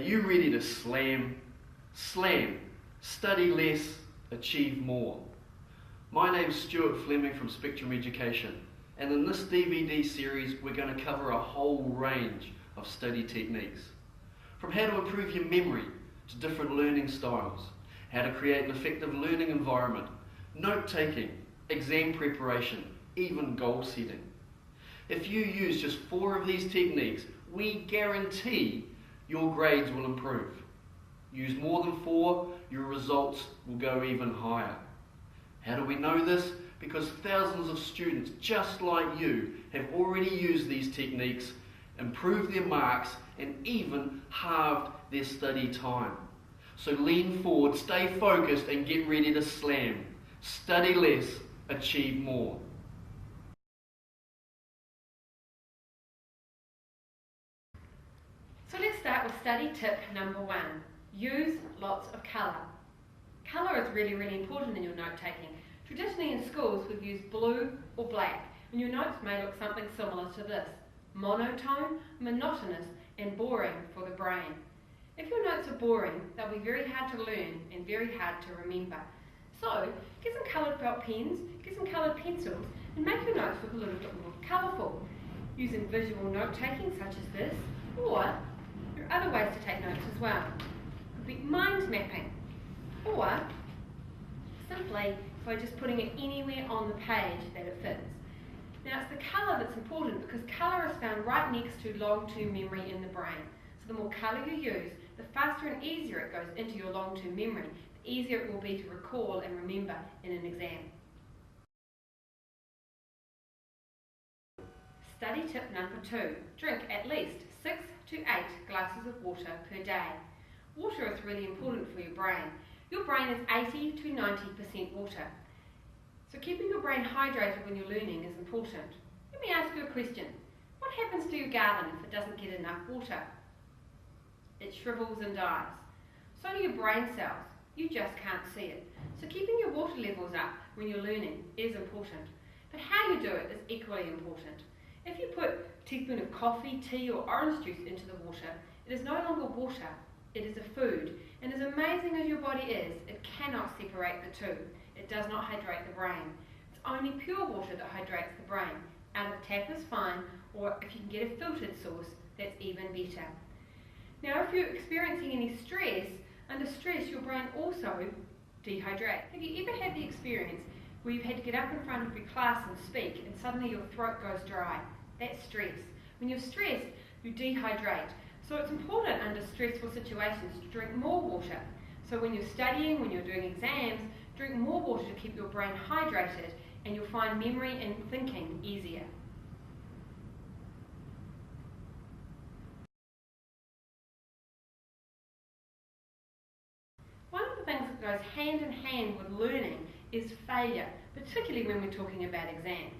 you ready to slam, study less, achieve more? My name's Stuart Fleming from Spectrum Education, and in this DVD series we're going to cover a whole range of study techniques. From how to improve your memory to different learning styles, how to create an effective learning environment, note-taking, exam preparation, even goal setting. If you use just 4 of these techniques, we guarantee your grades will improve. Use more than 4, your results will go even higher. How do we know this? Because thousands of students just like you have already used these techniques, improved their marks, and even halved their study time. So lean forward, stay focused, and get ready to slam. Study less, achieve more. So let's start with study tip number 1. Use lots of colour. Colour is really, really important in your note-taking. Traditionally in schools we've used blue or black, and your notes may look something similar to this: monotone, monotonous, and boring for the brain. If your notes are boring, they'll be very hard to learn and very hard to remember. So get some coloured felt pens, get some coloured pencils, and make your notes look a little bit more colourful, using visual note-taking such as this, or there are other ways to take notes as well. It could be mind mapping, or simply by just putting it anywhere on the page that it fits. Now it's the colour that's important, because colour is found right next to long-term memory in the brain. So the more colour you use, the faster and easier it goes into your long-term memory, the easier it will be to recall and remember in an exam. Study tip number 2. Drink at least 6 to 8 glasses of water per day. Water is really important for your brain. Your brain is 80 to 90% water. So keeping your brain hydrated when you're learning is important. Let me ask you a question. What happens to your garden if it doesn't get enough water? It shrivels and dies. So do your brain cells. You just can't see it. So keeping your water levels up when you're learning is important. But how you do it is equally important. If you put a teaspoon of coffee, tea or orange juice into the water, it is no longer water, it is a food. And as amazing as your body is, it cannot separate the two. It does not hydrate the brain. It's only pure water that hydrates the brain. Out of the tap is fine, or if you can get a filtered source, that's even better. Now if you're experiencing any stress, under stress your brain also dehydrates. Have you ever had the experience where you've had to get up in front of your class and speak and suddenly your throat goes dry? That's stress. When you're stressed, you dehydrate. So it's important under stressful situations to drink more water. So when you're studying, when you're doing exams, drink more water to keep your brain hydrated, and you'll find memory and thinking easier. One of the things that goes hand in hand with learning is failure, particularly when we're talking about exams.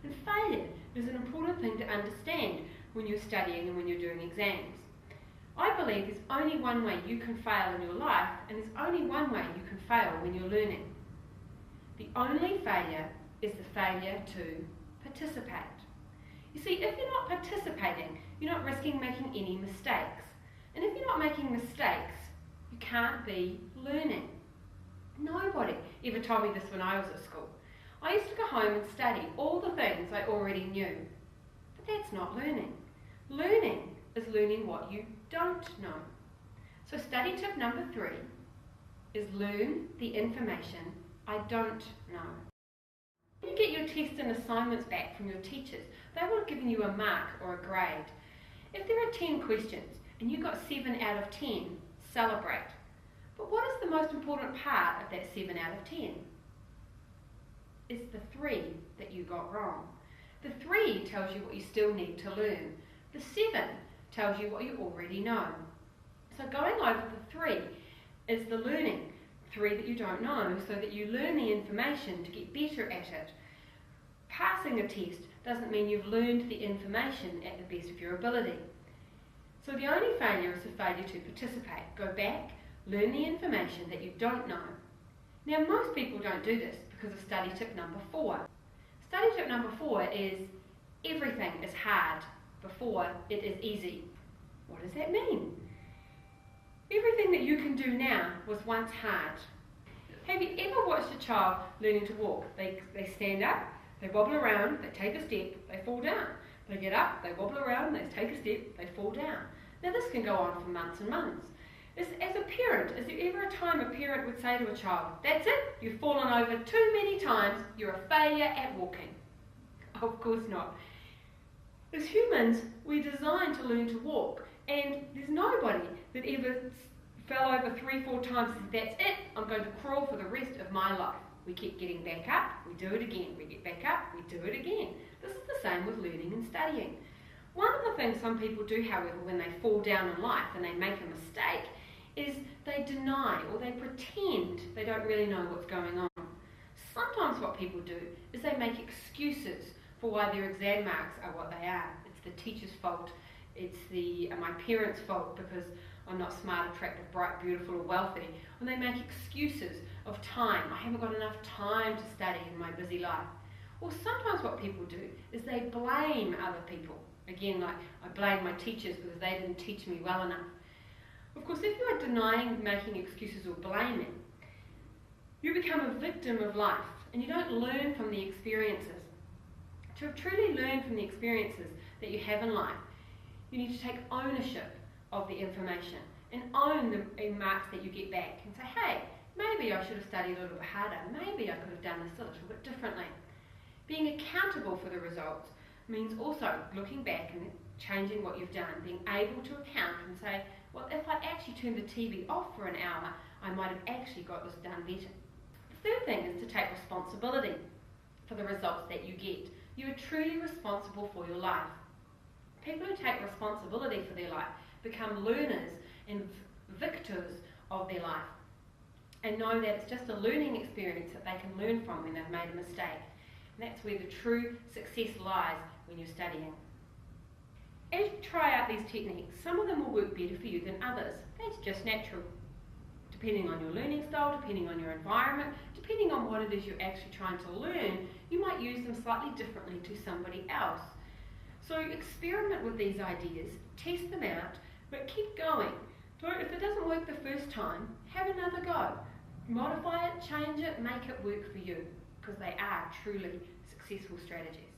And failure is an important thing to understand when you're studying and when you're doing exams. I believe there's only one way you can fail in your life, and there's only one way you can fail when you're learning. The only failure is the failure to participate. You see, if you're not participating, you're not risking making any mistakes. And if you're not making mistakes, you can't be learning. Nobody ever told me this when I was at school. I used to go home and study all the things I already knew. But that's not learning. Learning is learning what you don't know. So study tip number 3 is learn the information I don't know. When you get your tests and assignments back from your teachers, they will have given you a mark or a grade. If there are 10 questions and you got 7 out of 10, celebrate. But what is the most important part of that 7 out of 10? It's the 3 that you got wrong. The 3 tells you what you still need to learn. The 7 tells you what you already know. So going over the 3 is the learning. 3 that you don't know, so that you learn the information to get better at it. Passing a test doesn't mean you've learned the information at the best of your ability. So the only failure is the failure to participate. Go back, learn the information that you don't know. Now most people don't do this because of study tip number 4. Study tip number 4 is everything is hard before it is easy. What does that mean? Everything that you can do now was once hard. Have you ever watched a child learning to walk? They stand up, they wobble around, they take a step, they fall down. They get up, they wobble around, they take a step, they fall down. Now this can go on for months and months. As a parent, is there ever a time a parent would say to a child, "That's it, you've fallen over too many times, you're a failure at walking"? Of course not. As humans, we're designed to learn to walk, and there's nobody that ever fell over 3-4 times and said, "That's it, I'm going to crawl for the rest of my life." We keep getting back up, we do it again, we get back up, we do it again. This is the same with learning and studying. One of the things some people do, however, when they fall down in life and they make a mistake, is they deny or they pretend they don't really know what's going on. Sometimes what people do is they make excuses for why their exam marks are what they are. It's the teacher's fault, it's my parents' fault because I'm not smart, attractive, bright, beautiful or wealthy. And they make excuses of time. I haven't got enough time to study in my busy life. Or sometimes what people do is they blame other people. Again, like I blame my teachers because they didn't teach me well enough. Of course, if you are denying making excuses or blaming, you become a victim of life and you don't learn from the experiences. To truly learn from the experiences that you have in life, you need to take ownership of the information and own the marks that you get back and say, "Hey, maybe I should have studied a little bit harder, maybe I could have done this a little bit differently." Being accountable for the results means also looking back and changing what you've done, being able to account and say, "Well, if I actually turned the TV off for an hour, I might have actually got this done better." The third thing is to take responsibility for the results that you get. You are truly responsible for your life. People who take responsibility for their life become learners and victors of their life and know that it's just a learning experience that they can learn from when they've made a mistake. And that's where the true success lies when you're studying. As you try out these techniques, some of them will work better for you than others. That's just natural. Depending on your learning style, depending on your environment, depending on what it is you're actually trying to learn, you might use them slightly differently to somebody else. So experiment with these ideas, test them out, but keep going. If it doesn't work the first time, have another go. Modify it, change it, make it work for you, because they are truly successful strategies.